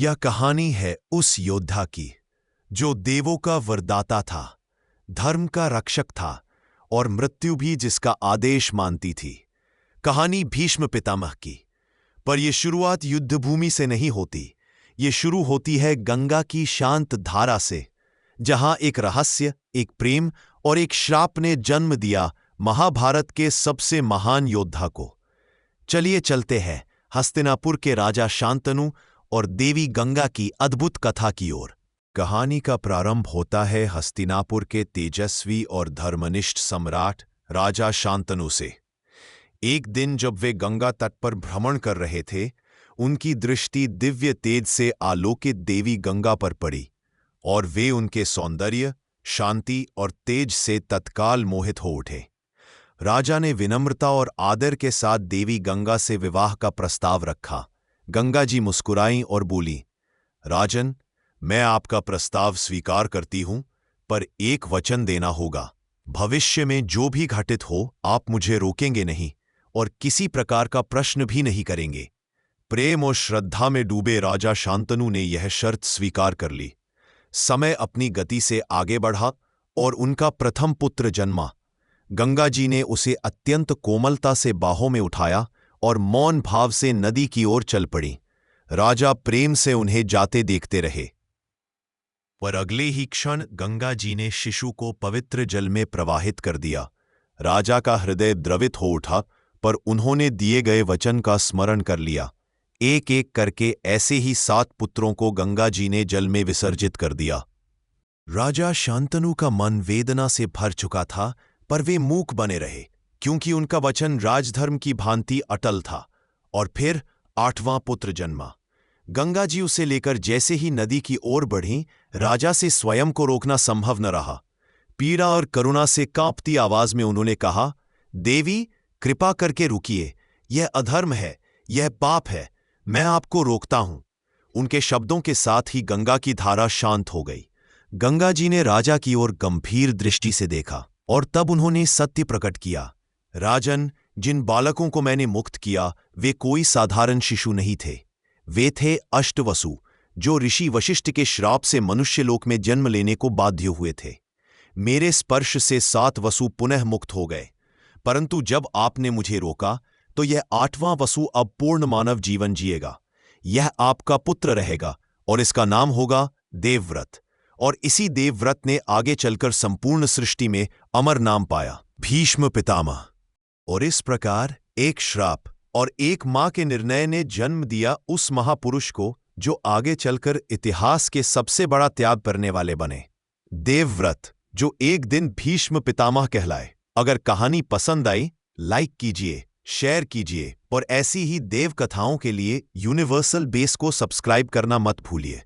यह कहानी है उस योद्धा की जो देवों का वरदाता था, धर्म का रक्षक था और मृत्यु भी जिसका आदेश मानती थी। कहानी भीष्म पितामह की। पर यह शुरुआत युद्धभूमि से नहीं होती, ये शुरू होती है गंगा की शांत धारा से, जहां एक रहस्य, एक प्रेम और एक श्राप ने जन्म दिया महाभारत के सबसे महान योद्धा को। चलिए चलते हैं हस्तिनापुर के राजा शांतनु और देवी गंगा की अद्भुत कथा की ओर। कहानी का प्रारंभ होता है हस्तिनापुर के तेजस्वी और धर्मनिष्ठ सम्राट राजा शांतनु से। एक दिन जब वे गंगा तट पर भ्रमण कर रहे थे, उनकी दृष्टि दिव्य तेज से आलोकित देवी गंगा पर पड़ी और वे उनके सौंदर्य, शांति और तेज से तत्काल मोहित हो उठे। राजा ने विनम्रता और आदर के साथ देवी गंगा से विवाह का प्रस्ताव रखा। गंगा जी मुस्कुराईं और बोली, राजन, मैं आपका प्रस्ताव स्वीकार करती हूं, पर एक वचन देना होगा। भविष्य में जो भी घटित हो, आप मुझे रोकेंगे नहीं और किसी प्रकार का प्रश्न भी नहीं करेंगे। प्रेम और श्रद्धा में डूबे राजा शांतनु ने यह शर्त स्वीकार कर ली। समय अपनी गति से आगे बढ़ा और उनका प्रथम पुत्र जन्मा। गंगा जी ने उसे अत्यंत कोमलता से बाहों में उठाया और मौन भाव से नदी की ओर चल पड़ी। राजा प्रेम से उन्हें जाते देखते रहे, पर अगले ही क्षण गंगा जी ने शिशु को पवित्र जल में प्रवाहित कर दिया। राजा का हृदय द्रवित हो उठा, पर उन्होंने दिए गए वचन का स्मरण कर लिया। एक एक करके ऐसे ही 7 पुत्रों को गंगा जी ने जल में विसर्जित कर दिया। राजा शांतनु का मन वेदना से भर चुका था, पर वे मूक बने रहे, क्योंकि उनका वचन राजधर्म की भांति अटल था। और फिर 8वां पुत्र जन्मा। गंगा जी उसे लेकर जैसे ही नदी की ओर बढ़ीं, राजा से स्वयं को रोकना संभव न रहा। पीड़ा और करुणा से कांपती आवाज में उन्होंने कहा, देवी, कृपा करके रुकिए, यह अधर्म है, यह पाप है, मैं आपको रोकता हूं। उनके शब्दों के साथ ही गंगा की धारा शांत हो गई। गंगा जी ने राजा की ओर गंभीर दृष्टि से देखा और तब उन्होंने सत्य प्रकट किया। राजन, जिन बालकों को मैंने मुक्त किया, वे कोई साधारण शिशु नहीं थे। वे थे अष्टवसु, जो ऋषि वशिष्ठ के श्राप से मनुष्यलोक में जन्म लेने को बाध्य हुए थे। मेरे स्पर्श से 7 वसु पुनः मुक्त हो गए, परंतु जब आपने मुझे रोका, तो यह 8वां वसु अब पूर्ण मानव जीवन जिएगा। यह आपका पुत्र रहेगा और इसका नाम होगा देवव्रत। और इसी देवव्रत ने आगे चलकर संपूर्ण सृष्टि में अमर नाम पाया, भीष्म पितामह। और इस प्रकार एक श्राप और एक मां के निर्णय ने जन्म दिया उस महापुरुष को, जो आगे चलकर इतिहास के सबसे बड़ा त्याग करने वाले बने, देवव्रत, जो एक दिन भीष्म पितामह कहलाए। अगर कहानी पसंद आई, लाइक कीजिए, शेयर कीजिए और ऐसी ही देव कथाओं के लिए यूनिवर्सल बेस को सब्सक्राइब करना मत भूलिए।